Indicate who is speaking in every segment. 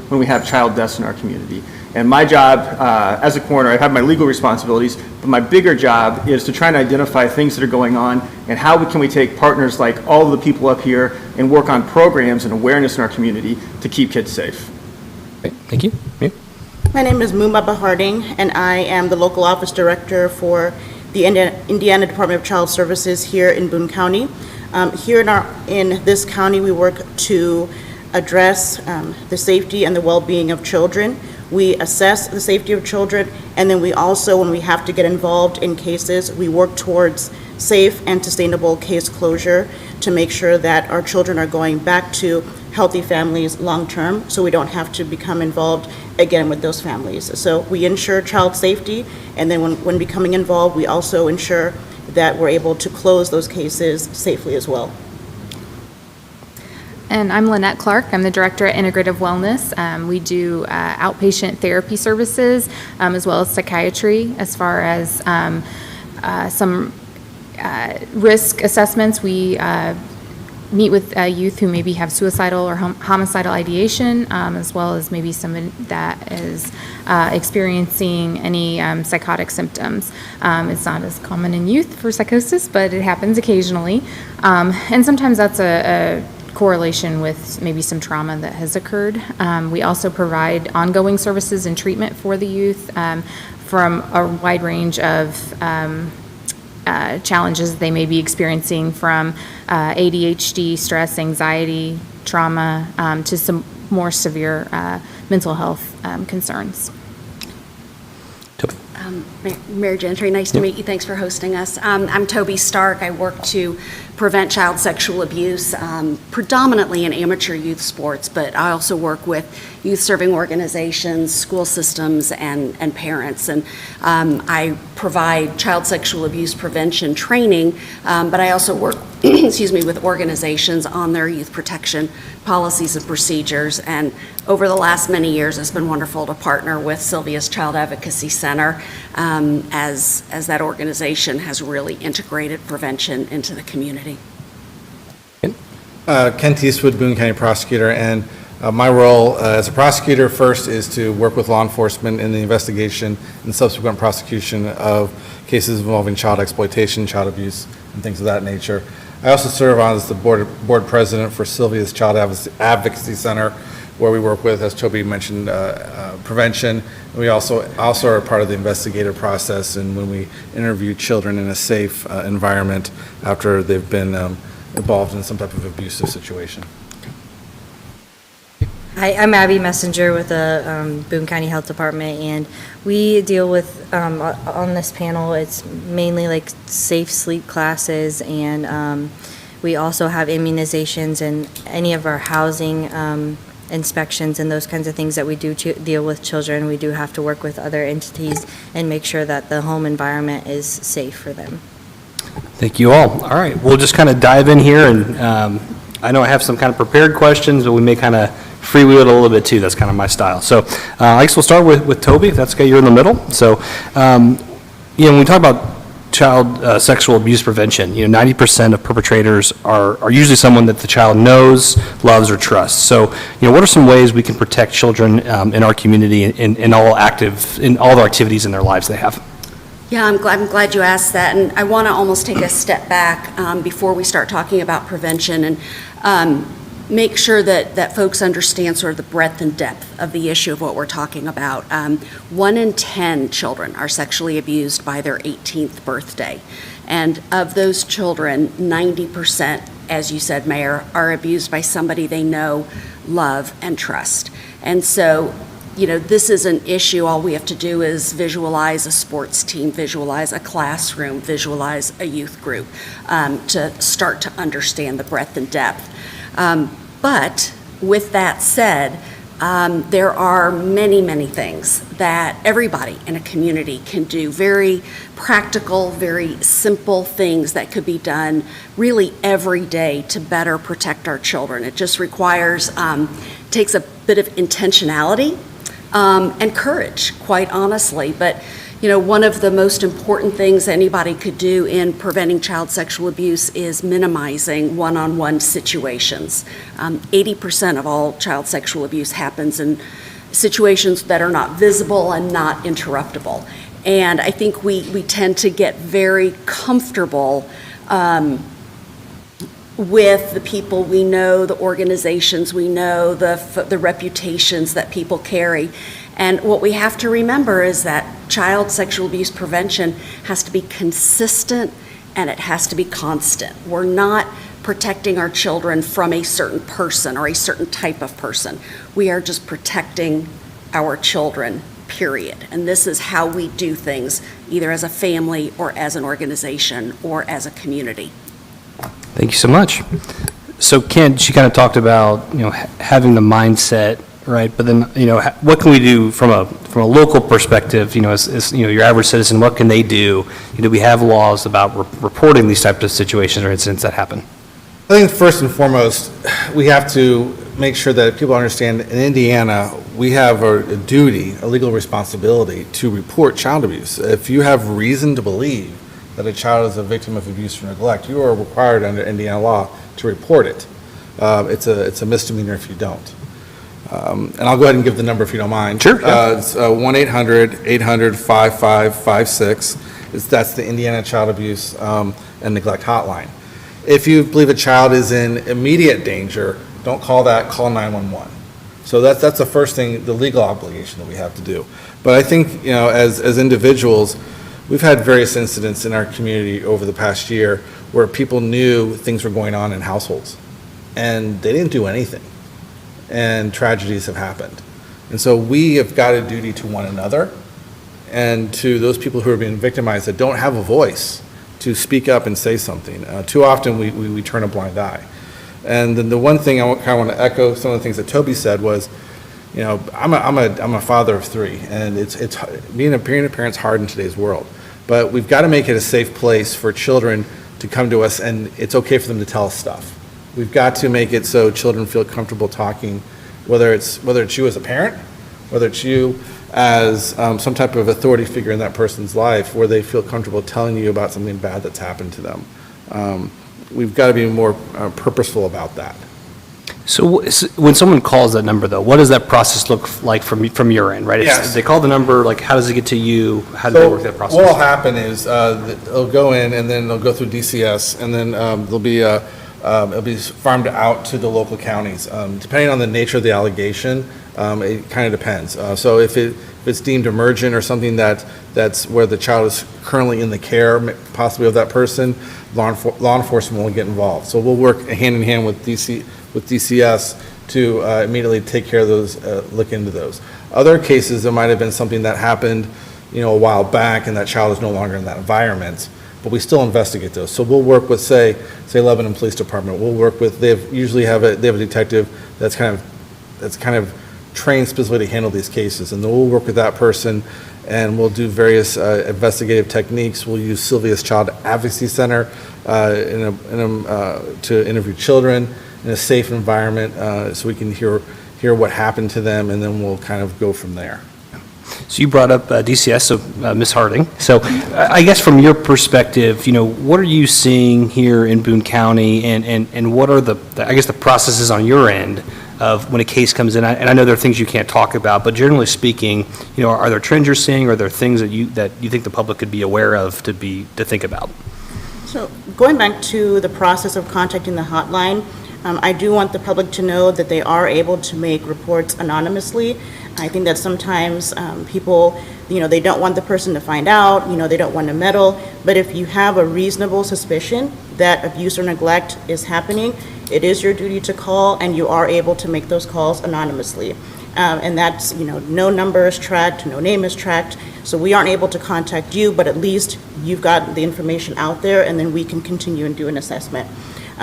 Speaker 1: when we have child deaths in our community. And my job as a coroner, I have my legal responsibilities, but my bigger job is to try and identify things that are going on and how can we take partners like all of the people up here and work on programs and awareness in our community to keep kids safe.
Speaker 2: Great. Thank you. Yeah.
Speaker 3: My name is Mumaba Harding, and I am the local office director for the Indiana Department of Child Services here in Boone County. Here in this county, we work to address the safety and the well-being of children. We assess the safety of children, and then we also, when we have to get involved in cases, we work towards safe and sustainable case closure to make sure that our children are going back to healthy families long-term, so we don't have to become involved again with those families. So we ensure child safety, and then when becoming involved, we also ensure that we're able to close those cases safely as well.
Speaker 4: And I'm Lynette Clark. I'm the director at Integrative Wellness. We do outpatient therapy services as well as psychiatry. As far as some risk assessments, we meet with youth who maybe have suicidal or homicidal ideation, as well as maybe someone that is experiencing any psychotic symptoms. It's not as common in youth for psychosis, but it happens occasionally. And sometimes that's a correlation with maybe some trauma that has occurred. We also provide ongoing services and treatment for the youth from a wide range of challenges they may be experiencing, from ADHD, stress, anxiety, trauma, to some more severe mental health concerns.
Speaker 5: Mayor Gentry, nice to meet you. Thanks for hosting us. I'm Toby Stark. I work to prevent child sexual abuse, predominantly in amateur youth sports, but I also work with youth serving organizations, school systems, and parents. And I provide child sexual abuse prevention training, but I also work with organizations on their youth protection policies and procedures. And over the last many years, it's been wonderful to partner with Sylvia's Child Advocacy Center as that organization has really integrated prevention into the community.
Speaker 6: Kent Eastwood, Boone County Prosecutor, and my role as a prosecutor first is to work with law enforcement in the investigation and subsequent prosecution of cases involving child exploitation, child abuse, and things of that nature. I also serve as the board president for Sylvia's Child Advocacy Center, where we work with, as Toby mentioned, prevention. And we also are part of the investigative process, and when we interview children in a safe environment after they've been involved in some type of abusive situation.
Speaker 7: Hi, I'm Abby Messenger with the Boone County Health Department, and we deal with, on this panel, it's mainly like safe sleep classes, and we also have immunizations and any of our housing inspections and those kinds of things that we do to deal with children. We do have to work with other entities and make sure that the home environment is safe for them.
Speaker 2: Thank you all. All right, we'll just kind of dive in here, and I know I have some kind of prepared questions, but we may kind of freewheel it a little bit too. That's kind of my style. So I guess we'll start with Toby, if that's okay. You're in the middle. So, when we talk about child sexual abuse prevention, 90% of perpetrators are usually someone that the child knows, loves, or trusts. So, what are some ways we can protect children in our community in all the activities in their lives they have?
Speaker 5: Yeah, I'm glad you asked that, and I want to almost take a step back before we start talking about prevention and make sure that folks understand sort of the breadth and depth of the issue of what we're talking about. 1 in 10 children are sexually abused by their 18th birthday, and of those children, 90%, as you said, Mayor, are abused by somebody they know, love, and trust. And so, this is an issue. All we have to do is visualize a sports team, visualize a classroom, visualize a youth group to start to understand the breadth and depth. But with that said, there are many, many things that everybody in a community can do, very practical, very simple things that could be done really every day to better protect our children. It just requires, takes a bit of intentionality and courage, quite honestly. But, One of the most important things anybody could do in preventing child sexual abuse is minimizing one-on-one situations. 80% of all child sexual abuse happens in situations that are not visible and not interruptible. And I think we tend to get very comfortable with the people we know, the organizations we know, the reputations that people carry. And what we have to remember is that child sexual abuse prevention has to be consistent and it has to be constant. We're not protecting our children from a certain person or a certain type of person. We are just protecting our children, period. And this is how we do things, either as a family or as an organization or as a community.
Speaker 2: Thank you so much. So Ken, she kind of talked about, having the mindset, right? But then, what can we do from a local perspective, as your average citizen, what can they do? Do we have laws about reporting these types of situations or incidents that happen?
Speaker 6: I think first and foremost, we have to make sure that people understand in Indiana, we have a duty, a legal responsibility to report child abuse. If you have reason to believe that a child is a victim of abuse or neglect, you are required under Indiana law to report it. It's a misdemeanor if you don't. And I'll go ahead and give the number if you don't mind.
Speaker 2: Sure.
Speaker 6: It's 1-800-800-5556. That's the Indiana Child Abuse and Neglect Hotline. If you believe a child is in immediate danger, don't call that, call 911. So that's the first thing, the legal obligation that we have to do. But I think, as individuals, we've had various incidents in our community over the past year where people knew things were going on in households, and they didn't do anything, and tragedies have happened. And so we have got a duty to one another and to those people who are being victimized that don't have a voice to speak up and say something. Too often we turn a blind eye. And then the one thing I kind of want to echo some of the things that Toby said was, I'm a father of three, and it's being a parent's hard in today's world. But we've got to make it a safe place for children to come to us, and it's okay for them to tell us stuff. We've got to make it so children feel comfortable talking, whether it's you as a parent, whether it's you as some type of authority figure in that person's life, where they feel comfortable telling you about something bad that's happened to them. We've got to be more purposeful about that.
Speaker 2: So when someone calls that number, though, what does that process look like from your end, right?
Speaker 6: Yes.
Speaker 2: They call the number, like, how does it get to you? How do they work that process?
Speaker 6: What will happen is they'll go in, and then they'll go through DCS, and then it'll be farmed out to the local counties. Depending on the nature of the allegation, it kind of depends. So if it's deemed emergent or something that's where the child is currently in the care, possibly of that person, law enforcement will get involved. So we'll work hand in hand with DCS to immediately take care of those, look into those. Other cases, there might have been something that happened, a while back, and that child is no longer in that environment, but we still investigate those. So we'll work with, say Lebanon Police Department. We'll work with, they have a detective that's kind of trained specifically to handle these cases, and then we'll work with that person, and we'll do various investigative techniques. We'll use Sylvia's Child Advocacy Center to interview children in a safe environment, so we can hear what happened to them, and then we'll kind of go from there.
Speaker 2: So you brought up DCS, so Ms. Harding. So I guess from your perspective, what are you seeing here in Boone County, and what are the processes on your end of when a case comes in? And I know there are things you can't talk about, but generally speaking, are there trends you're seeing, or are there things that you think the public could be aware of to think about?
Speaker 3: So going back to the process of contacting the hotline, I do want the public to know that they are able to make reports anonymously. I think that sometimes people, they don't want the person to find out, they don't want to meddle. But if you have a reasonable suspicion that abuse or neglect is happening, it is your duty to call, and you are able to make those calls anonymously. And that's, no number is tracked, no name is tracked. So we aren't able to contact you, but at least you've got the information out there, and then we can continue and do an assessment.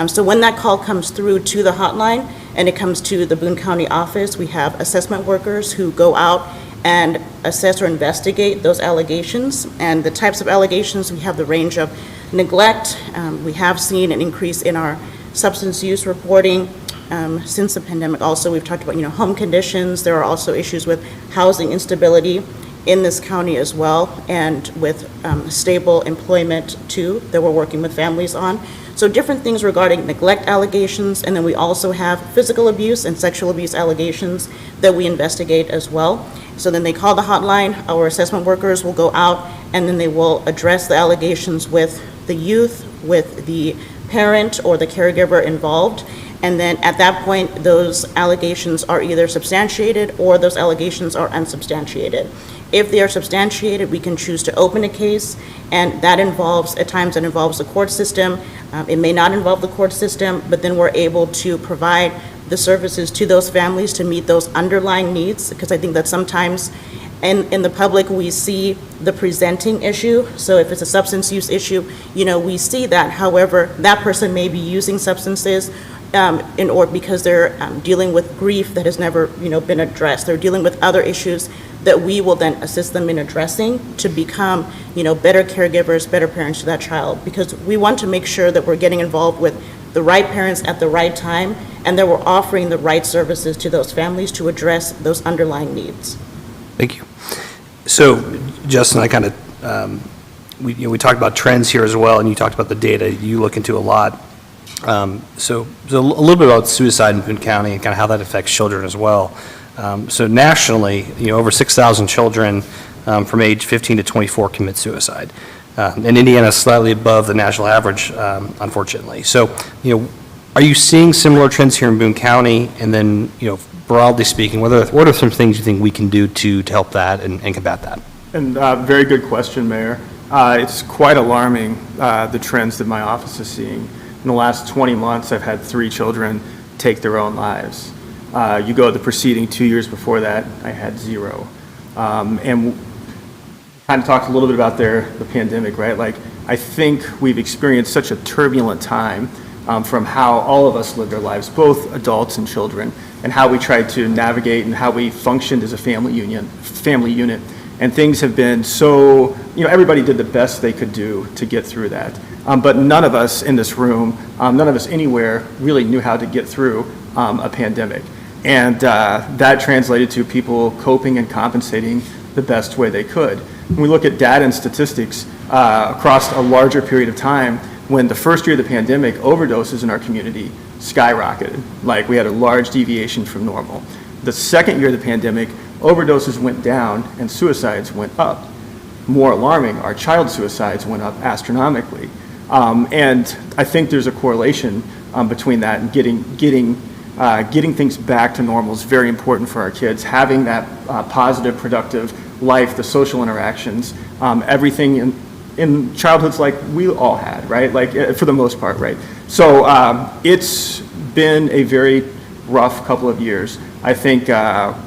Speaker 3: So when that call comes through to the hotline and it comes to the Boone County office, we have assessment workers who go out and assess or investigate those allegations. And the types of allegations, we have the range of neglect. We have seen an increase in our substance use reporting since the pandemic. Also, we've talked about home conditions. There are also issues with housing instability. in this county as well, and with stable employment too, that we're working with families on. So different things regarding neglect allegations, and then we also have physical abuse and sexual abuse allegations that we investigate as well. So then they call the hotline, our assessment workers will go out, and then they will address the allegations with the youth, with the parent or the caregiver involved. And then at that point, those allegations are either substantiated or those allegations are unsubstantiated. If they are substantiated, we can choose to open a case, and that involves, at times it involves the court system. It may not involve the court system, but then we're able to provide the services to those families to meet those underlying needs, because I think that sometimes in the public, we see the presenting issue. So if it's a substance use issue, we see that. However, that person may be using substances or because they're dealing with grief that has never, been addressed. They're dealing with other issues that we will then assist them in addressing to become, better caregivers, better parents to that child. Because we want to make sure that we're getting involved with the right parents at the right time, and that we're offering the right services to those families to address those underlying needs.
Speaker 2: Thank you. So, Justin, I kind of, we talked about trends here as well, and you talked about the data you look into a lot. So a little bit about suicide in Boone County and kind of how that affects children as well. So nationally, over 6,000 children from age 15 to 24 commit suicide. And Indiana is slightly above the national average, unfortunately. So, are you seeing similar trends here in Boone County? And then, broadly speaking, what are some things you think we can do to help that and combat that?
Speaker 1: And very good question, Mayor. It's quite alarming, the trends that my office is seeing. In the last 20 months, I've had 3 children take their own lives. You go the preceding 2 years before that, I had 0. And kind of talked a little bit about the pandemic, right? Like, I think we've experienced such a turbulent time from how all of us lived our lives, both adults and children, and how we tried to navigate and how we functioned as a family unit. And things have been so, everybody did the best they could do to get through that. But none of us in this room, none of us anywhere really knew how to get through a pandemic. And that translated to people coping and compensating the best way they could. When we look at data and statistics across a larger period of time, when the first year of the pandemic, overdoses in our community skyrocketed. Like, we had a large deviation from normal. The second year of the pandemic, overdoses went down and suicides went up. More alarming, our child suicides went up astronomically. And I think there's a correlation between that and getting things back to normal is very important for our kids. Having that positive, productive life, the social interactions, everything in childhoods like we all had, right? Like, for the most part, right? So it's been a very rough couple of years. I think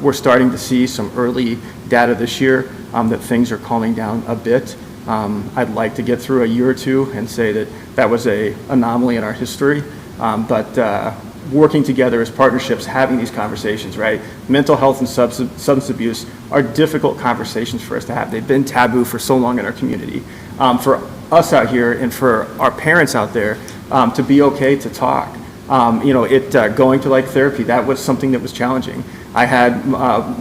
Speaker 1: we're starting to see some early data this year that things are calming down a bit. I'd like to get through a year or two and say that that was an anomaly in our history, but working together as partnerships, having these conversations, right? Mental health and substance abuse are difficult conversations for us to have. They've been taboo for so long in our community. For us out here and for our parents out there to be okay to talk. Going to therapy, that was something that was challenging. I had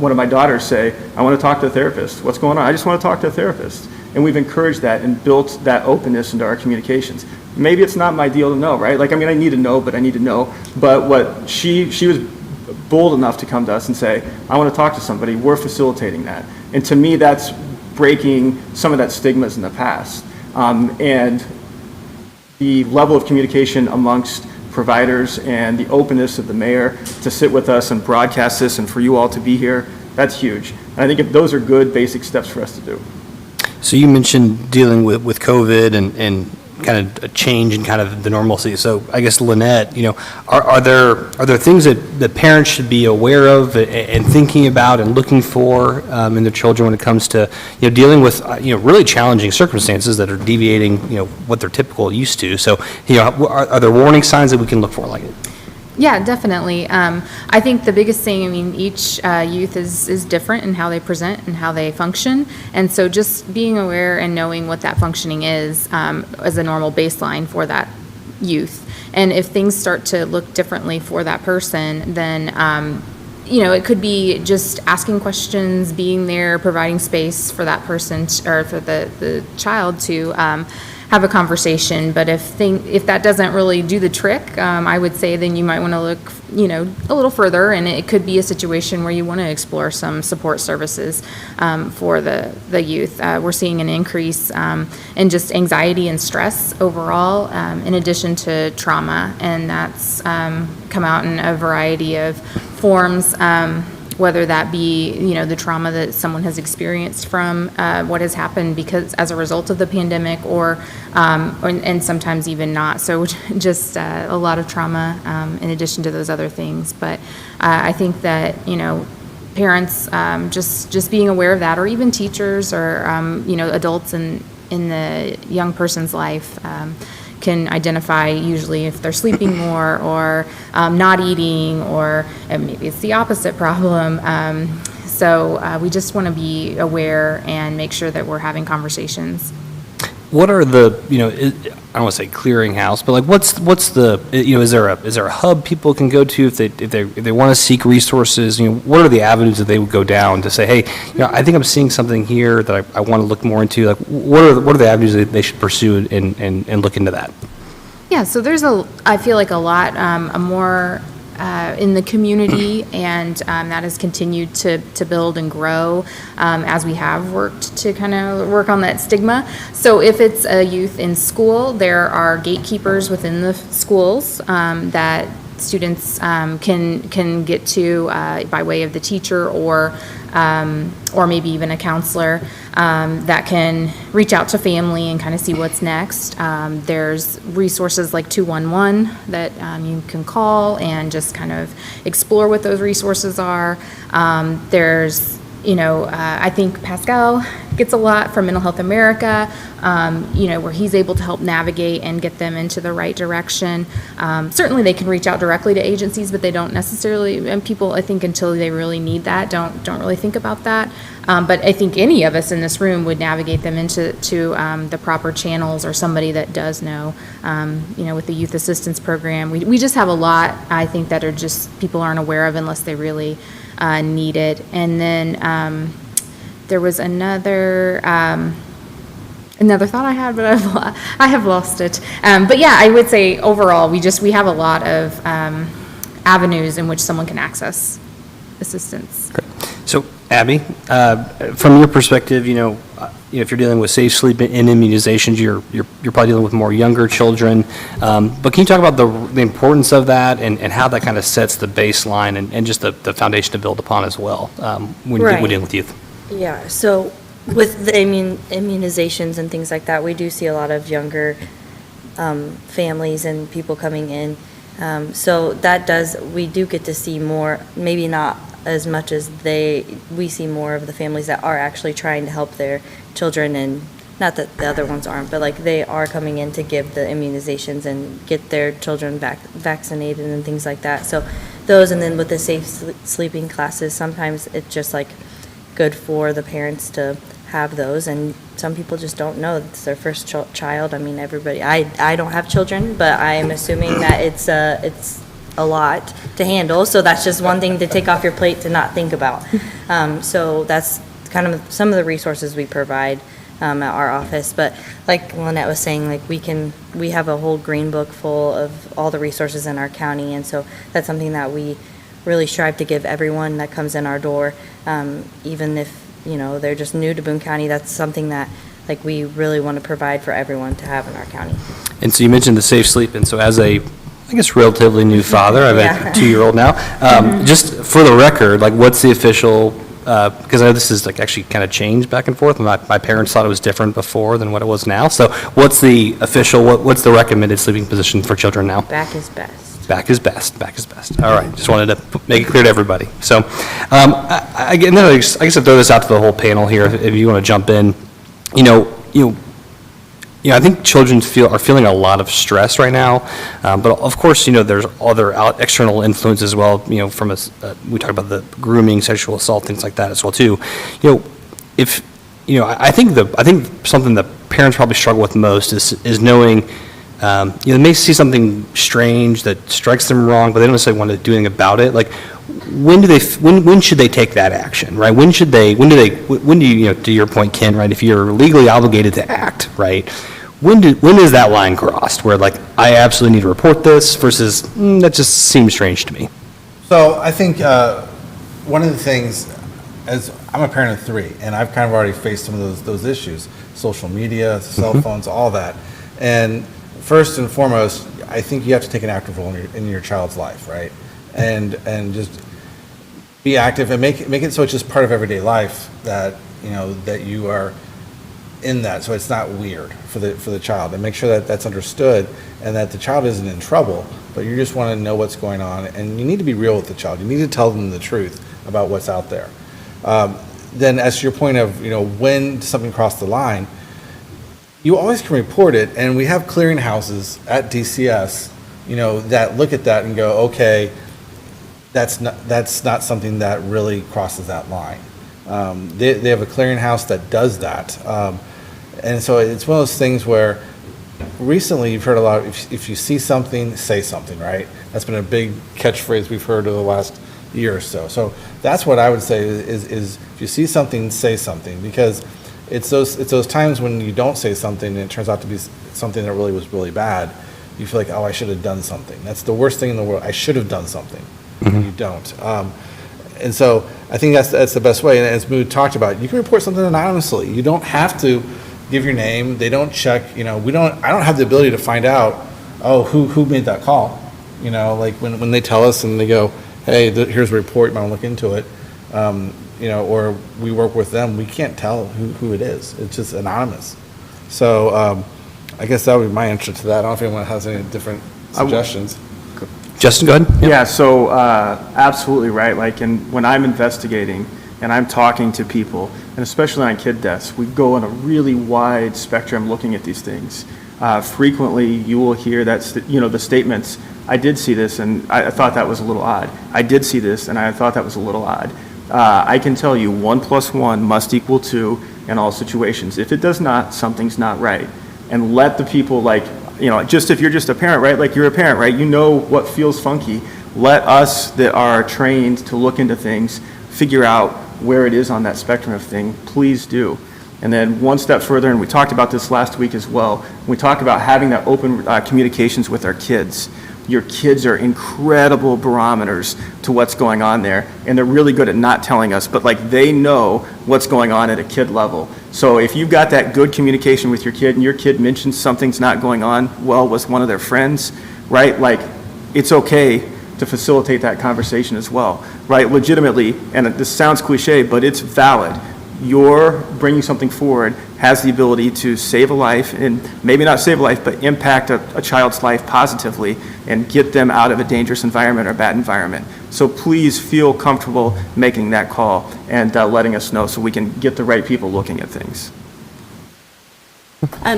Speaker 1: one of my daughters say, I want to talk to a therapist. What's going on? I just want to talk to a therapist. And we've encouraged that and built that openness into our communications. Maybe it's not my deal to know, right? I need to know, but I need to know. But what she was bold enough to come to us and say, I want to talk to somebody. We're facilitating that. And to me, that's breaking some of that stigmas in the past. And the level of communication amongst providers and the openness of the mayor to sit with us and broadcast this and for you all to be here, that's huge. And I think if those are good basic steps for us to do.
Speaker 2: So you mentioned dealing with COVID and kind of a change in kind of the normalcy. So I guess, Lynette, are there things that parents should be aware of and thinking about and looking for in their children when it comes to dealing with really challenging circumstances that are deviating what they're typical used to? So are there warning signs that we can look for like it?
Speaker 4: Yeah, definitely. I think the biggest thing, each youth is different in how they present and how they function. And so just being aware and knowing what that functioning is as a normal baseline for that youth. And if things start to look differently for that person, then it could be just asking questions, being there, providing space for that person or for the child to have a conversation. But if that doesn't really do the trick, I would say then you might want to look, a little further, and it could be a situation where you want to explore some support services for the youth. We're seeing an increase in just anxiety and stress overall, in addition to trauma, and that's come out in a variety of forms. Whether that be, the trauma that someone has experienced from what has happened because as a result of the pandemic, and sometimes even not. So just a lot of trauma in addition to those other things. But I think that, parents just being aware of that, or even teachers or, adults in the young person's life, can identify usually if they're sleeping more or not eating, or maybe it's the opposite problem. So we just want to be aware and make sure that we're having conversations.
Speaker 2: What are the, I don't want to say clearinghouse, but like what's the, is there a hub people can go to if they want to seek resources? What are the avenues that they would go down to say, hey, I think I'm seeing something here that I want to look more into? Like what are the avenues that they should pursue and look into that?
Speaker 4: Yeah, so there's I feel like a lot more in the community, and that has continued to build and grow as we have worked to kind of work on that stigma. So if it's a youth in school, there are gatekeepers within the schools that students can get to by way of the teacher or maybe even a counselor that can reach out to family and kind of see what's next. There's resources like 211 that you can call and just kind of explore what those resources are. There's, I think Pascal gets a lot from Mental Health America, where he's able to help navigate and get them into the right direction. Certainly they can reach out directly to agencies, but they don't necessarily, and people, I think, until they really need that, don't really think about that. But I think any of us in this room would navigate them into the proper channels, or somebody that does know, with the youth assistance program. We just have a lot, I think, that are just people aren't aware of unless they really need it. And then there was another thought I had, but I have lost it. But yeah, I would say overall, we have a lot of avenues in which someone can access assistance.
Speaker 2: Great. So, Abby, from your perspective, if you're dealing with safe sleep and immunizations, you're probably dealing with more younger children. But can you talk about the importance of that and how that kind of sets the baseline and just the foundation to build upon as well when
Speaker 7: Right.
Speaker 2: we're dealing with youth?
Speaker 7: Yeah, so with the immunizations and things like that, we do see a lot of younger families and people coming in. So we do get to see more, maybe not as much as we see more of the families that are actually trying to help their children, and not that the other ones aren't, but like they are coming in to give the immunizations and get their children vaccinated and things like that. So those, and then with the safe sleeping classes, sometimes it's just like good for the parents to have those, and some people just don't know it's their first child. I mean, everybody, I don't have children, but I am assuming that it's a lot to handle, so that's just one thing to take off your plate to not think about. So that's kind of some of the resources we provide at our office. But like Lynette was saying, like we have a whole green book full of all the resources in our county, and so that's something that we really strive to give everyone that comes in our door, even if they're just new to Boone County. That's something that like we really want to provide for everyone to have in our county. And
Speaker 2: so you mentioned the safe sleep, and so as a I guess relatively new father. I have a 2-year-old now. Just for the record, like what's the official, because I know this is like actually kind of changed back and forth. My parents thought it was different before than what it was now. So what's the official, what's the recommended sleeping position for children now?
Speaker 7: Back is best.
Speaker 2: Back is best. Back is best. All right. Just wanted to make it clear to everybody. So I guess I'll throw this out to the whole panel here if you want to jump in. I think children are feeling a lot of stress right now, but of course, there's other external influences as well. From we talk about the grooming, sexual assault, things like that as well too. I think something that parents probably struggle with most is knowing They may see something strange that strikes them wrong, but they don't necessarily want to do anything about it. Like, when should they take that action, right? When do you, to your point, Ken, right? If you're legally obligated to act, right? When is that line crossed where, like, I absolutely need to report this versus, that just seems strange to me?
Speaker 6: So I think one of the things, as I'm a parent of 3, and I've kind of already faced some of those issues, social media, cell phones, all that. And first and foremost, I think you have to take an active role in your child's life, right? And just be active and make it so it's just part of everyday life that, that you are in that, so it's not weird for the child, and make sure that that's understood and that the child isn't in trouble, but you just want to know what's going on, and you need to be real with the child. You need to tell them the truth about what's out there. Then, as to your point of, when does something cross the line, you always can report it, and we have clearinghouses at DCS, that look at that and go, okay, that's not something that really crosses that line. They have a clearinghouse that does that. And so it's one of those things where recently you've heard a lot, if you see something, say something, right? That's been a big catchphrase we've heard over the last year or so. So that's what I would say is if you see something, say something, because it's those times when you don't say something and it turns out to be something that really was really bad. You feel like, oh, I should have done something. That's the worst thing in the world. I should have done something. You don't. And so I think that's the best way. And as Mood talked about, you can report something anonymously. You don't have to give your name. They don't check. I don't have the ability to find out, oh, who made that call. Like when they tell us and they go, hey, here's a report. You want to look into it. Or we work with them. We can't tell who it is. It's just anonymous. So I guess that would be my answer to that. I don't know if anyone has any different suggestions.
Speaker 2: Justin, go ahead.
Speaker 1: Yeah, so absolutely right. Like, and when I'm investigating and I'm talking to people, and especially on kid deaths, we go on a really wide spectrum looking at these things. Frequently, you will hear that the statements, "I did see this, and I thought that was a little odd. I did see this, and I thought that was a little odd." I can tell you 1 + 1 must equal 2 in all situations. If it does not, something's not right. And let the people, just if you're just a parent, right? Like, you're a parent, right? You know what feels funky. Let us that are trained to look into things figure out where it is on that spectrum of thing. Please do. And then one step further, and we talked about this last week as well, we talked about having that open communications with our kids. Your kids are incredible barometers to what's going on there, and they're really good at not telling us, but they know what's going on at a kid level. So if you've got that good communication with your kid and your kid mentions something's not going on well with one of their friends, right? It's okay to facilitate that conversation as well, right? Legitimately, and this sounds cliche, but it's valid. Your bringing something forward has the ability to save a life, and maybe not save a life, but impact a child's life positively and get them out of a dangerous environment or bad environment. So please feel comfortable making that call and letting us know so we can get the right people looking at things.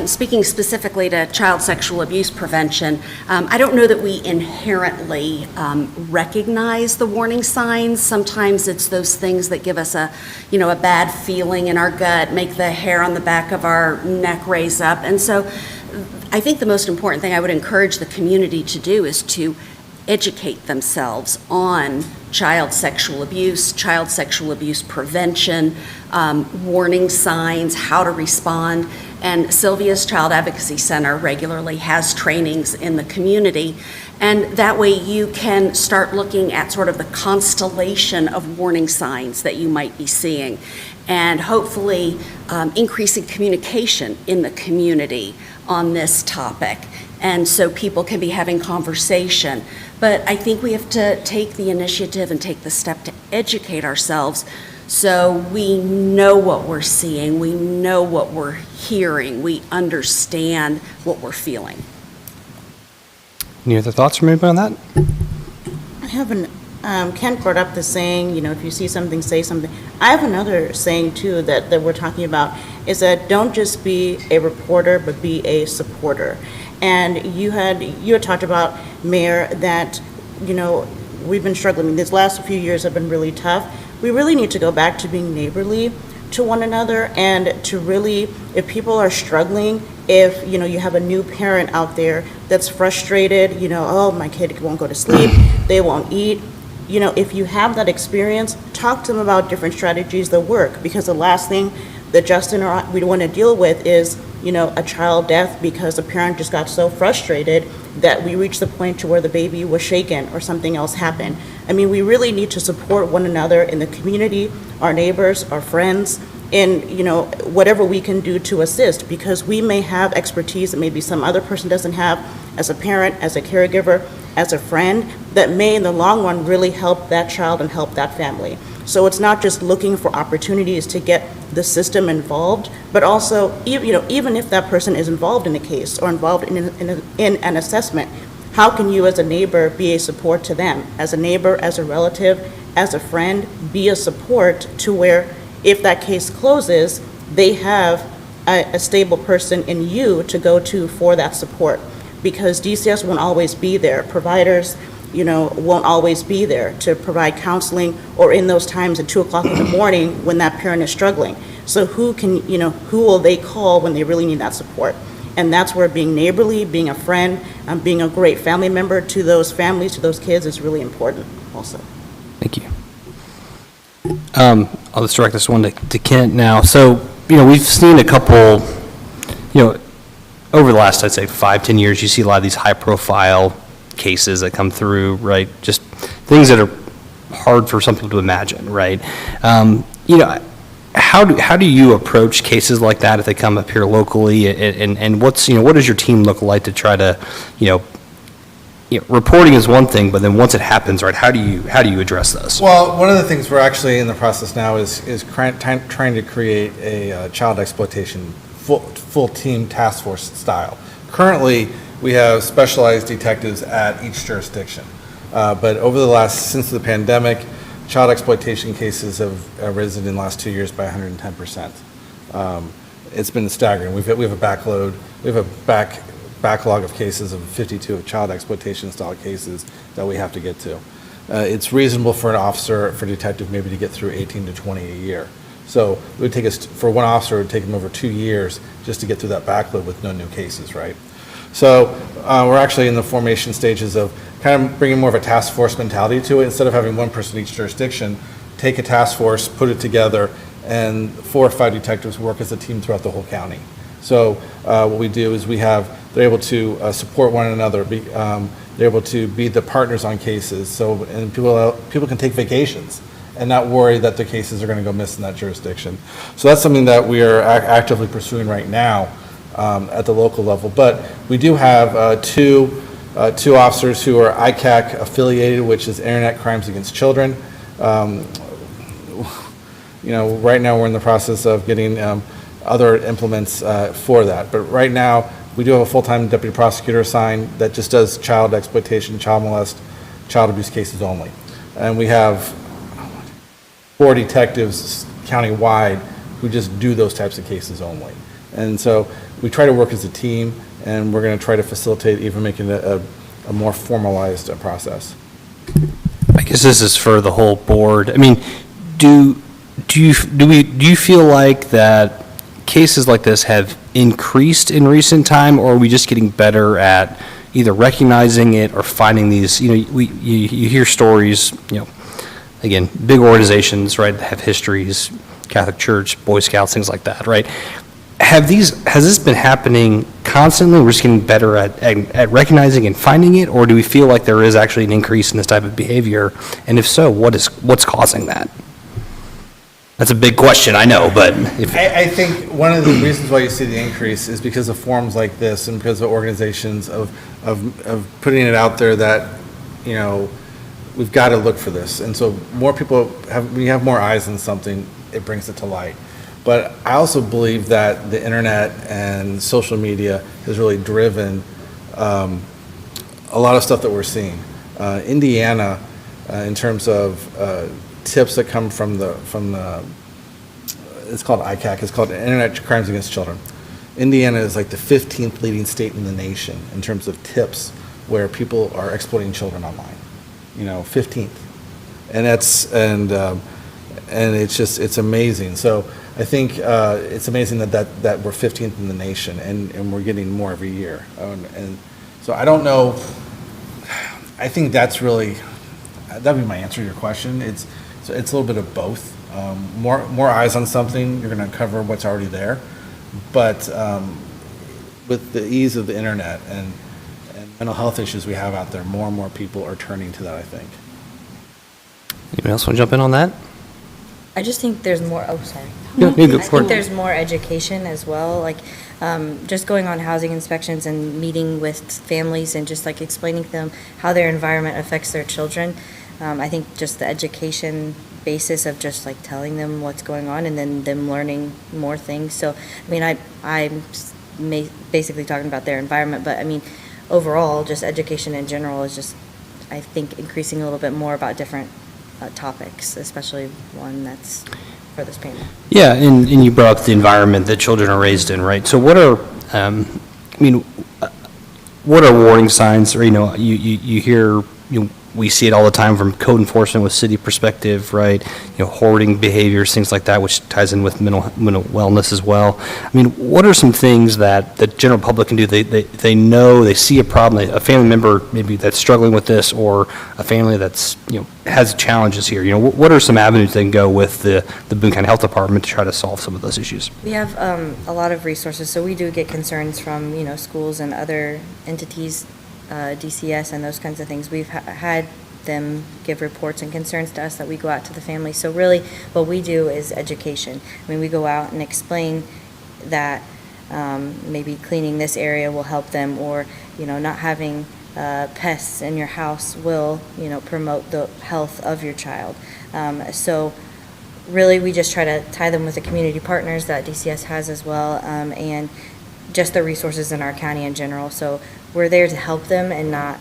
Speaker 5: Speaking specifically to child sexual abuse prevention, I don't know that we inherently recognize the warning signs. Sometimes it's those things that give us a bad feeling in our gut, make the hair on the back of our neck raise up. And so I think the most important thing I would encourage the community to do is to educate themselves on child sexual abuse prevention, warning signs, how to respond. And Sylvia's Child Advocacy Center regularly has trainings in the community. And that way you can start looking at sort of the constellation of warning signs that you might be seeing. And hopefully increasing communication in the community on this topic. And so people can be having conversation. But I think we have to take the initiative and take the step to educate ourselves so we know what we're seeing, we know what we're hearing, we understand what we're feeling.
Speaker 2: Any other thoughts from anybody on that?
Speaker 3: I have Kent brought up the saying, if you see something, say something. I have another saying too that we're talking about, is that don't just be a reporter, but be a supporter. And you had talked about, Mayor, that, we've been struggling. These last few years have been really tough. We really need to go back to being neighborly. to one another, and to really, if people are struggling, if, you have a new parent out there that's frustrated, oh, my kid won't go to sleep, they won't eat, if you have that experience, talk to them about different strategies that work, because the last thing that Justin or I, we want to deal with is, a child death because a parent just got so frustrated that we reached the point to where the baby was shaken or something else happened. I mean, we really need to support one another in the community, our neighbors, our friends, in, whatever we can do to assist, because we may have expertise that maybe some other person doesn't have, as a parent, as a caregiver, as a friend, that may in the long run really help that child and help that family. So it's not just looking for opportunities to get the system involved, but also, even if that person is involved in a case or involved in an assessment, how can you as a neighbor be a support to them? As a neighbor, as a relative, as a friend, be a support to where if that case closes, they have a stable person in you to go to for that support. Because DCS won't always be there. Providers, won't always be there to provide counseling, or in those times at 2 o'clock in the morning when that parent is struggling. So who will they call when they really need that support? And that's where being neighborly, being a friend, being a great family member to those families, to those kids is really important also.
Speaker 2: Thank you. I'll just direct this one to Kent now. So, we've seen a couple, over the last, I'd say, 5-10 years, you see a lot of these high-profile cases that come through, right? Just things that are hard for some people to imagine, right? How do you approach cases like that if they come up here locally? And what does your team look like to try to, reporting is one thing, but then once it happens, right, how do you address those?
Speaker 6: Well, one of the things we're actually in the process now is trying to create a child exploitation full team task force style. Currently, we have specialized detectives at each jurisdiction. But since the pandemic, child exploitation cases have risen in the last 2 years by 110%. It's been staggering. We have a backload. We have a backlog of cases of 52 of child exploitation style cases that we have to get to. It's reasonable for a detective maybe to get through 18 to 20 a year. So it would take us, for one officer, it would take him over 2 years just to get through that backload with no new cases, right? So we're actually in the formation stages of kind of bringing more of a task force mentality to it. Instead of having one person in each jurisdiction, take a task force, put it together, and 4 or 5 detectives work as a team throughout the whole county. So what we do is they're able to support one another. They're able to be the partners on cases. And people can take vacations and not worry that their cases are going to go missing in that jurisdiction. So that's something that we are actively pursuing right now at the local level. But we do have two officers who are ICAC affiliated, which is Internet Crimes Against Children. Right now we're in the process of getting other implements for that. But right now, we do have a full-time deputy prosecutor assigned that just does child exploitation, child molest, child abuse cases only. And we have 4 detectives countywide who just do those types of cases only. And so we try to work as a team, and we're going to try to facilitate even making it a more formalized process.
Speaker 2: I guess this is for the whole board. I mean, do you feel like that cases like this have increased in recent time, or are we just getting better at either recognizing it or finding these? You hear stories. Again, big organizations, right, that have histories, Catholic Church, Boy Scouts, things like that, right? Has this been happening constantly? We're just getting better at recognizing and finding it, or do we feel like there is actually an increase in this type of behavior? And if so, what's causing that? That's a big question, I know, but
Speaker 6: I think one of the reasons why you see the increase is because of forums like this and because of organizations of putting it out there that, we've got to look for this. And so more people when you have more eyes on something, it brings it to light. But I also believe that the internet and social media has really driven a lot of stuff that we're seeing. Indiana, in terms of tips that come from the it's called ICAC, it's called Internet Crimes Against Children. Indiana is like the 15th leading state in the nation in terms of tips where people are exploiting children online. 15th. And and it's amazing. So I think it's amazing that we're 15th in the nation, and we're getting more every year. And so I don't know, I think that'd be my answer to your question. It's a little bit of both. More eyes on something, you're going to uncover what's already there. But with the ease of the internet and mental health issues we have out there, more and more people are turning to that, I think.
Speaker 2: Anyone else want to jump in on that?
Speaker 7: I just think there's more, oh, sorry.
Speaker 2: Yeah, you go
Speaker 7: I
Speaker 2: for
Speaker 7: think
Speaker 2: it.
Speaker 7: there's more education as well, like, just going on housing inspections and meeting with families and just like explaining to them how their environment affects their children. I think just the education basis of just like telling them what's going on and then them learning more things. So, I mean, I'm basically talking about their environment, but I mean, overall, just education in general is just, I think, increasing a little bit more about different topics, especially one that's for this panel.
Speaker 2: Yeah, and you brought up the environment that children are raised in, right? So what are, what are warning signs, or, you hear, we see it all the time from code enforcement with city perspective, right? Hoarding behaviors, things like that, which ties in with mental wellness as well. I mean, what are some things that the general public can do? They know, they see a problem, a family member maybe that's struggling with this, or a family that's, has challenges here. What are some avenues they can go with the Boone County Health Department to try to solve some of those issues?
Speaker 7: We have a lot of resources, so we do get concerns from, schools and other entities, DCS and those kinds of things. We've had them give reports and concerns to us that we go out to the family. So really, what we do is education. I mean, we go out and explain that maybe cleaning this area will help them, or, not having pests in your house will, promote the health of your child. So really, we just try to tie them with the community partners that DCS has as well, and just the resources in our county in general. So we're there to help them, and not,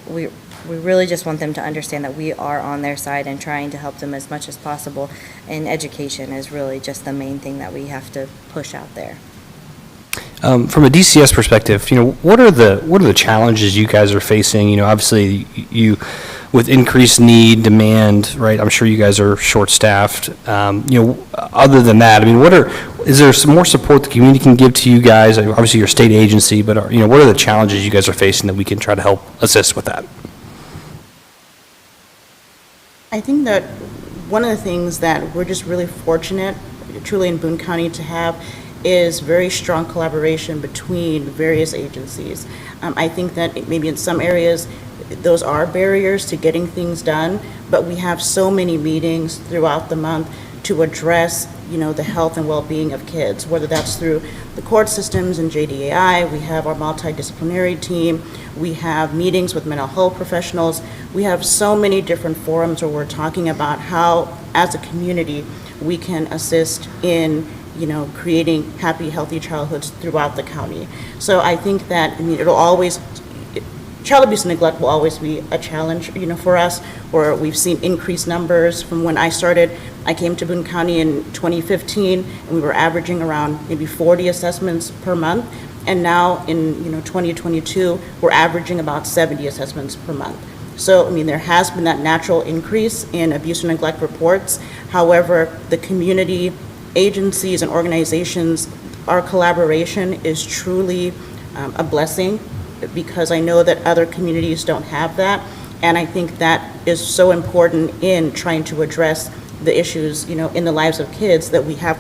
Speaker 7: we really just want them to understand that we are on their side and trying to help them as much as possible. And education is really just the main thing that we have to push out there.
Speaker 2: From a DCS perspective, what are the challenges you guys are facing? Obviously, you with increased need, demand, right? I'm sure you guys are short-staffed. Other than that, I mean, is there some more support the community can give to you guys? Obviously, you're a state agency, but what are the challenges you guys are facing that we can try to help assist with that?
Speaker 3: I think that one of the things that we're just really fortunate, truly in Boone County, to have is very strong collaboration between various agencies. I think that maybe in some areas, those are barriers to getting things done, but we have so many meetings throughout the month to address, the health and well-being of kids, whether that's through the court systems and JDAI. We have our multidisciplinary team. We have meetings with mental health professionals. We have so many different forums where we're talking about how, as a community, we can assist in creating happy, healthy childhoods throughout the county. So I think that, child abuse and neglect will always be a challenge, for us, where we've seen increased numbers. From when I started, I came to Boone County in 2015, and we were averaging around maybe 40 assessments per month. And now in, 2022, we're averaging about 70 assessments per month. So, there has been that natural increase in abuse and neglect reports. However, the community agencies and organizations, our collaboration is truly a blessing, because I know that other communities don't have that. And I think that is so important in trying to address the issues, in the lives of kids, that we have,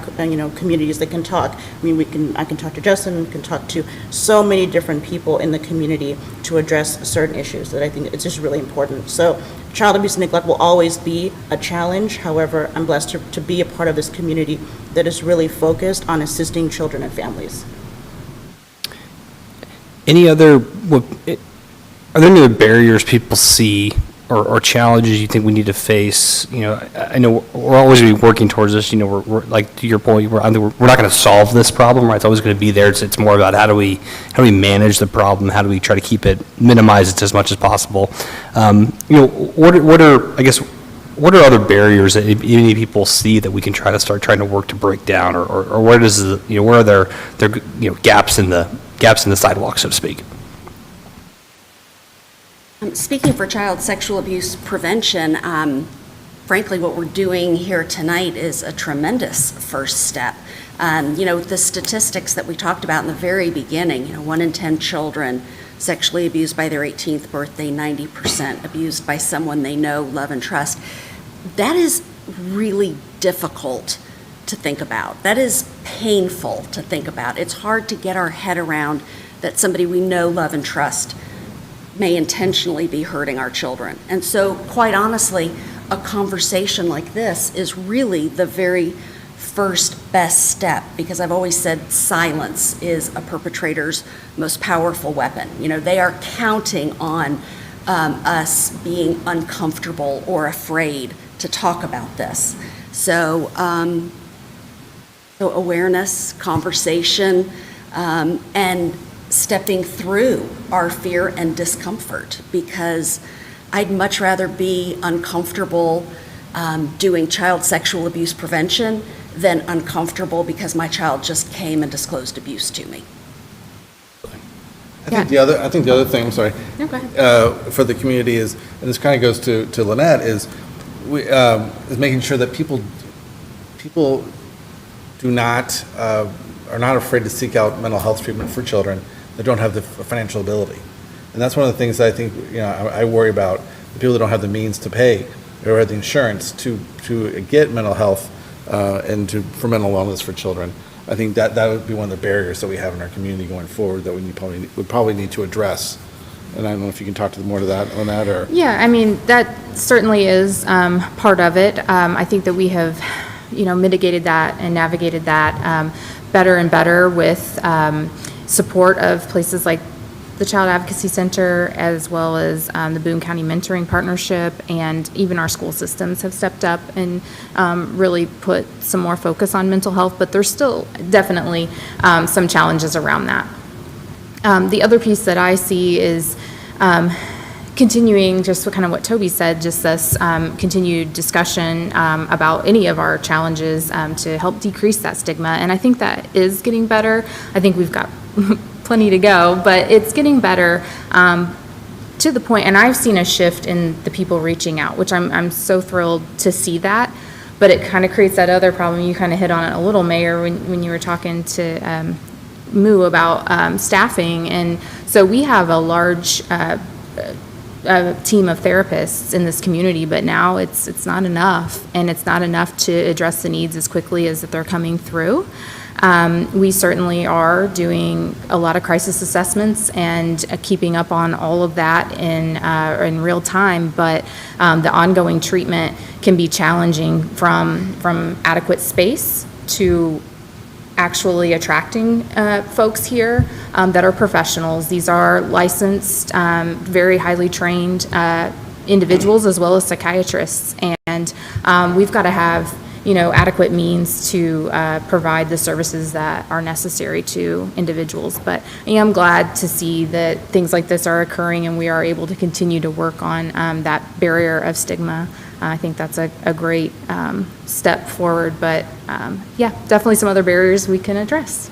Speaker 3: communities that can talk. I can talk to Justin, can talk to so many different people in the community to address certain issues that I think it's just really important. So child abuse and neglect will always be a challenge. Are I'm blessed to be a part of this community that is really focused on assisting children and families. Are
Speaker 2: there any other barriers people see or challenges you think we need to face? I know we're always going to be working towards this. We're like, to your point, we're not going to solve this problem, right? It's always going to be there. It's more about how do we manage the problem? How do we try to keep it, minimize it as much as possible? What are other barriers that any people see that we can try to start trying to work to break down, or where are there gaps in the sidewalk, so to speak?
Speaker 5: Speaking for child sexual abuse prevention, frankly, what we're doing here tonight is a tremendous first step. The statistics that we talked about in the very beginning, 1 in 10 children sexually abused by their 18th birthday, 90% abused by someone they know, love, and trust. That is really difficult to think about. That is painful to think about. It's hard to get our head around that somebody we know, love, and trust may intentionally be hurting our children. And so, quite honestly, a conversation like this is really the very first best step, because I've always said silence is a perpetrator's most powerful weapon. They are counting on us being uncomfortable or afraid to talk about this. So awareness, conversation, and stepping through our fear and discomfort, because I'd much rather be uncomfortable doing child sexual abuse prevention than uncomfortable because my child just came and disclosed abuse to me.
Speaker 6: I think the other thing, I'm sorry,
Speaker 4: Okay.
Speaker 6: for the community is, and this kind of goes to Lynette, is making sure that people do not, are not afraid to seek out mental health treatment for children that don't have the financial ability. And that's one of the things that I think, I worry about, the people that don't have the means to pay or have the insurance to get mental health and for mental wellness for children. I think that would be one of the barriers that we have in our community going forward that we would probably need to address. And I don't know if you can talk to more to that on that, or.
Speaker 4: Yeah, I mean, that certainly is part of it. I think that we have, mitigated that and navigated that better and better with support of places like the Child Advocacy Center, as well as the Boone County Mentoring Partnership, and even our school systems have stepped up and really put some more focus on mental health, but there's still definitely some challenges around that. The other piece that I see is continuing just kind of what Toby said, just this continued discussion about any of our challenges to help decrease that stigma, and I think that is getting better. I think we've got plenty to go, but it's getting better to the point, and I've seen a shift in the people reaching out, which I'm so thrilled to see that, but it kind of creates that other problem. You kind of hit on it a little, Mayor, when you were talking to Moo about staffing, and so we have a large team of therapists in this community, but now it's not enough, and it's not enough to address the needs as quickly as that they're coming through. We certainly are doing a lot of crisis assessments and keeping up on all of that in real time, but the ongoing treatment can be challenging from adequate space to actually attracting folks here that are professionals. These are licensed, very highly trained individuals, as well as psychiatrists, and we've got to have adequate means to provide the services that are necessary to individuals. But I am glad to see that things like this are occurring and we are able to continue to work on that barrier of stigma. I think that's a great step forward, but yeah, definitely some other barriers we can address.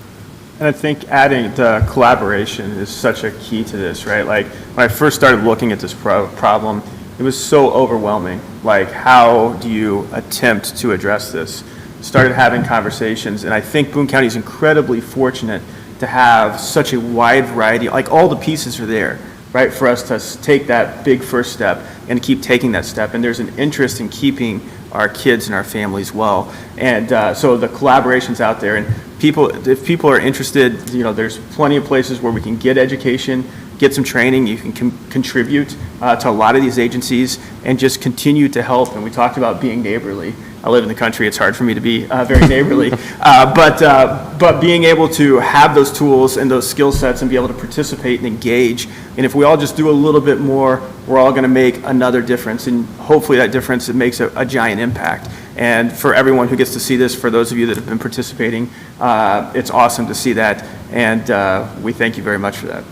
Speaker 1: And I think adding the collaboration is such a key to this, right? Like, when I first started looking at this problem, it was so overwhelming. Like, how do you attempt to address this? Started having conversations, and I think Boone County is incredibly fortunate to have such a wide variety, like all the pieces are there, right, for us to take that big first step and keep taking that step. And there's an interest in keeping our kids and our families well. And so the collaboration's out there, and if people are interested, there's plenty of places where we can get education, get some training. You can contribute to a lot of these agencies and just continue to help. And we talked about being neighborly. I live in the country. It's hard for me to be very neighborly. But being able to have those tools and those skill sets and be able to participate and engage. And if we all just do a little bit more, we're all going to make another difference. And hopefully that difference, it makes a giant impact. And for everyone who gets to see this, for those of you that have been participating, it's awesome to see that. And we thank you very much for that.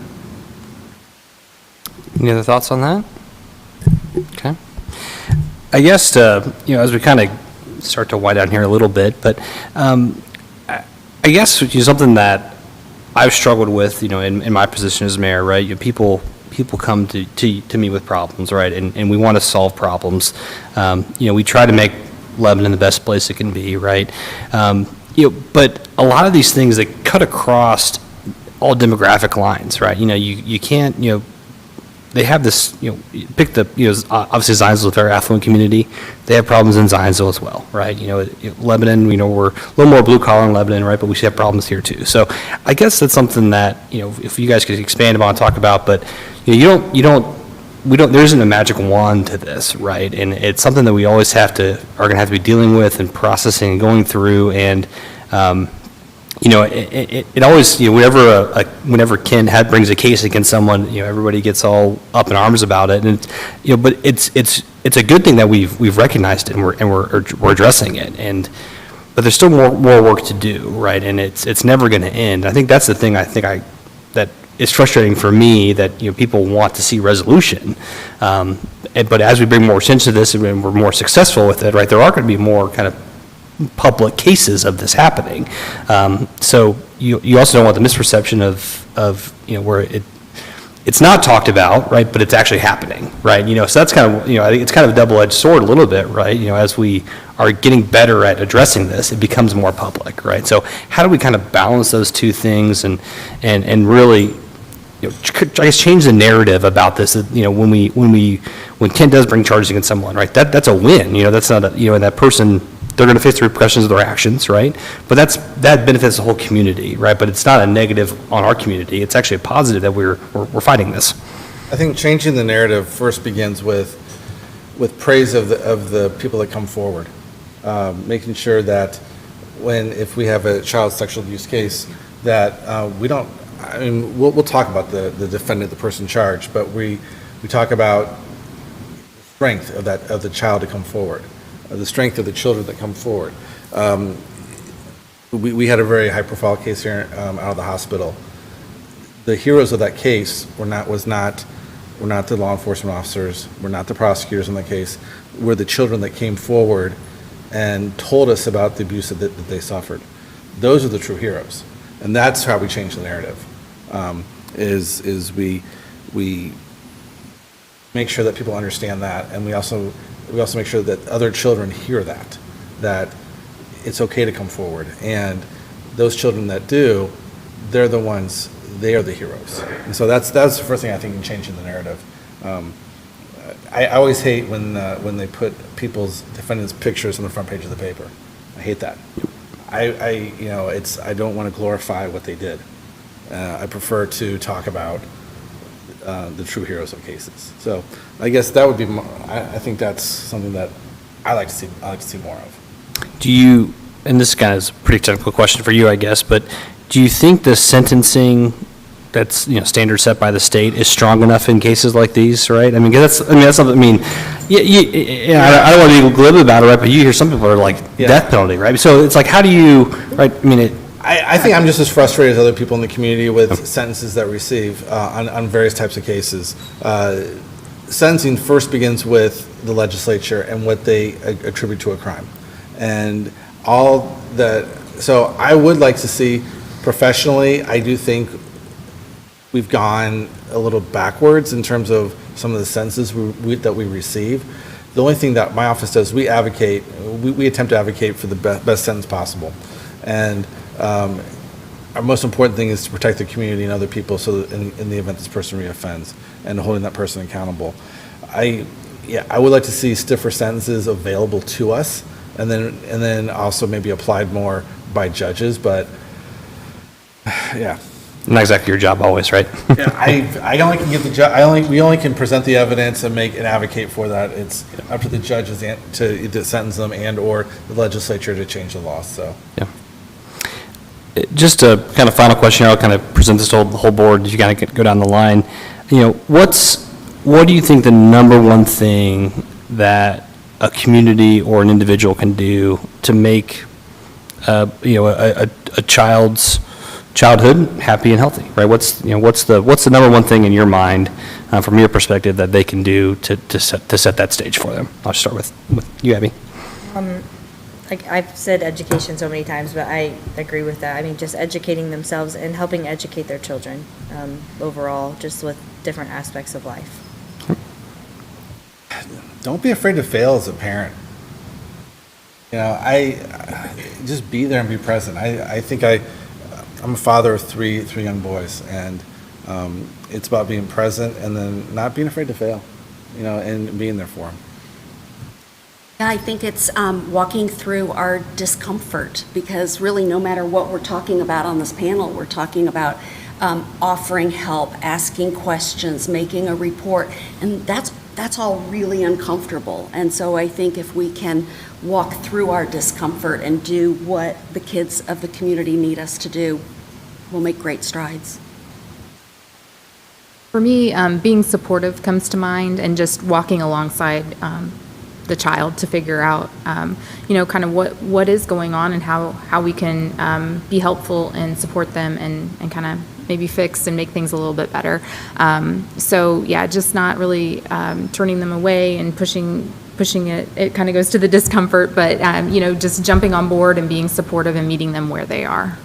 Speaker 2: Any other thoughts on that? Okay. I guess, as we kind of start to wind down here a little bit, but I guess something that I've struggled with, in my position as mayor, right? People people come to me with problems, right? And we want to solve problems. We try to make Lebanon the best place it can be, right? But a lot of these things, they cut across all demographic lines, right? You can't, they have this, pick the, obviously Zionsville is a very affluent community. They have problems in Zionsville as well, right? Lebanon, we're a little more blue collar in Lebanon, right? But we have problems here too. So I guess that's something that, if you guys could expand upon and talk about, but there isn't a magic wand to this, right? And it's something that we always are going to have to be dealing with and processing and going through. And, it always, whenever Ken brings a case against someone, everybody gets all up in arms about it. And, but it's a good thing that we've recognized it and we're addressing it. But there's still more work to do, right? And it's never going to end. I think that's the thing that is frustrating for me, that people want to see resolution. But as we bring more attention to this and we're more successful with it, right, there are going to be more kind of public cases of this happening. So you also don't want the misperception of where it's not talked about, right, but it's actually happening, right? So that's kind of, I think it's kind of a double-edged sword a little bit, right? As we are getting better at addressing this, it becomes more public, right? So how do we kind of balance those two things and really, I guess, change the narrative about this? When Ken does bring charges against someone, right, that's a win. That's not that person, they're going to face the repercussions of their actions, right? But that benefits the whole community, right? But it's not a negative on our community. It's actually a positive that we're fighting this.
Speaker 6: I think changing the narrative first begins with praise of the people that come forward, making sure that if we have a child sexual abuse case, that we don't. I mean, we'll talk about the defendant, the person charged, but we talk about the strength of the child to come forward, the strength of the children that come forward. We had a very high-profile case here out of the hospital. The heroes of that case were not the law enforcement officers, were not the prosecutors in the case, were the children that came forward and told us about the abuse that they suffered. Those are the true heroes, and that's how we change the narrative. Is we make sure that people understand that, and we also make sure that other children hear that it's okay to come forward, and those children that do, they are the heroes. And so that's the first thing I think in changing the narrative. I always hate when they put defendants' pictures on the front page of the paper. I hate that. I don't want to glorify what they did. I prefer to talk about the true heroes of cases. So I guess that would be. I think that's something that I like to see more of.
Speaker 2: Do you? And this kind of is a pretty technical question for you, I guess. But do you think the sentencing that's standard set by the state is strong enough in cases like these, right? I mean, that's something. I mean, I don't want to be glib about it, right? But you hear some people are like death penalty, right? So it's like, how do you, right? I mean,
Speaker 6: I think I'm just as frustrated as other people in the community with sentences that we receive on various types of cases. Sentencing first begins with the legislature and what they attribute to a crime, and all that. So I would like to see professionally. I do think we've gone a little backwards in terms of some of the sentences that we receive. The only thing that my office does, we attempt to advocate for the best sentence possible. And our most important thing is to protect the community and other people, so that in the event this person reoffends, and holding that person accountable. I would like to see stiffer sentences available to us, and then also maybe applied more by judges, but yeah.
Speaker 2: Not exactly your job always, right?
Speaker 6: Yeah, I only can give we only can present the evidence and make and advocate for that. It's up to the judges to sentence them or the legislature to change the law. So
Speaker 2: yeah. Just a kind of final question here. I'll kind of present this to the whole board as you kind of go down the line. What do you think the number one thing that a community or an individual can do to make a child's childhood happy and healthy, right? What's the number one thing in your mind, from your perspective, that they can do to set that stage for them? I'll start with you, Abby.
Speaker 7: Like I've said education so many times, but I agree with that. I mean, just educating themselves and helping educate their children overall, just with different aspects of life.
Speaker 6: Don't be afraid to fail as a parent. You know, just be there and be present. I'm a father of three young boys, and it's about being present and then not being afraid to fail, you know, and being there for them.
Speaker 5: Yeah, I think it's walking through our discomfort, because really, no matter what we're talking about on this panel, we're talking about offering help, asking questions, making a report, and that's all really uncomfortable. And so I think if we can walk through our discomfort and do what the kids of the community need us to do, we'll make great strides.
Speaker 4: For me, being supportive comes to mind, and just walking alongside the child to figure out, kind of what is going on and how we can be helpful and support them and kind of maybe fix and make things a little bit better. So yeah, just not really turning them away and pushing it. It kind of goes to the discomfort, but just jumping on board and being supportive and meeting them where they are.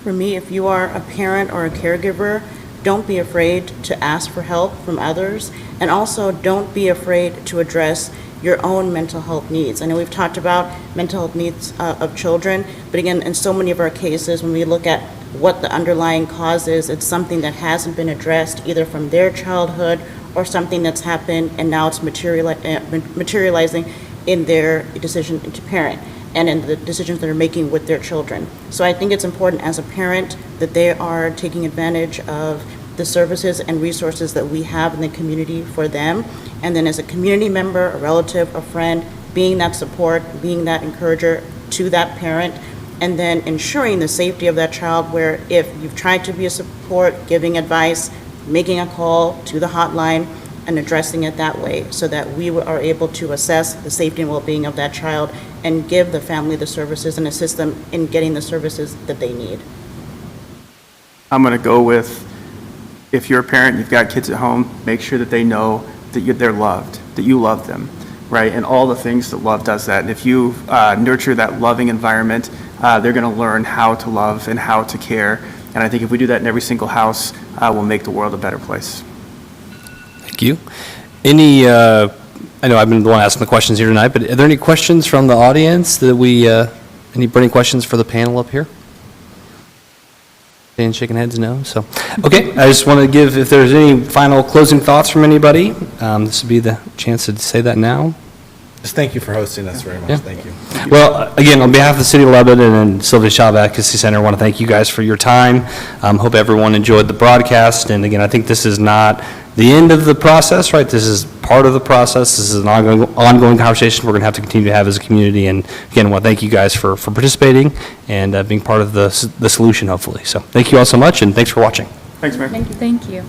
Speaker 3: For me, if you are a parent or a caregiver, don't be afraid to ask for help from others, and also don't be afraid to address your own mental health needs. I know we've talked about mental health needs of children, but again, in so many of our cases, when we look at what the underlying cause is, it's something that hasn't been addressed either from their childhood or something that's happened and now it's materializing in their decision to parent and in the decisions that they're making with their children. So I think it's important as a parent that they are taking advantage of the services and resources that we have in the community for them. And then as a community member, a relative, a friend, being that support, being that encourager to that parent, and then ensuring the safety of that child, where if you've tried to be a support, giving advice, making a call to the hotline and addressing it that way, so that we are able to assess the safety and well-being of that child and give the family the services and assist them in getting the services that they need.
Speaker 1: I'm going to go with, if you're a parent, you've got kids at home, make sure that they know that they're loved, that you love them, right? And all the things that love does that. And if you nurture that loving environment, they're going to learn how to love and how to care. And I think if we do that in every single house, we'll make the world a better place.
Speaker 2: Thank you. I know I've been the one asking the questions here tonight, but are there any questions from the audience that any burning questions for the panel up here? And shaking heads, no. So, okay. I just want to give, if there's any final closing thoughts from anybody, this would be the chance to say that now.
Speaker 6: Just thank you for hosting us very much.
Speaker 2: Yeah.
Speaker 6: Thank you.
Speaker 2: Well, again, on behalf of the City of Lebanon and Sylvia Child Advocacy Center, I want to thank you guys for your time. Hope everyone enjoyed the broadcast. And again, I think this is not the end of the process, right? This is part of the process. This is an ongoing conversation we're going to have to continue to have as a community. And again, I want to thank you guys for participating and being part of the solution, hopefully. So thank you all so much, and thanks for watching.
Speaker 1: Thanks, Mayor.
Speaker 4: Thank you.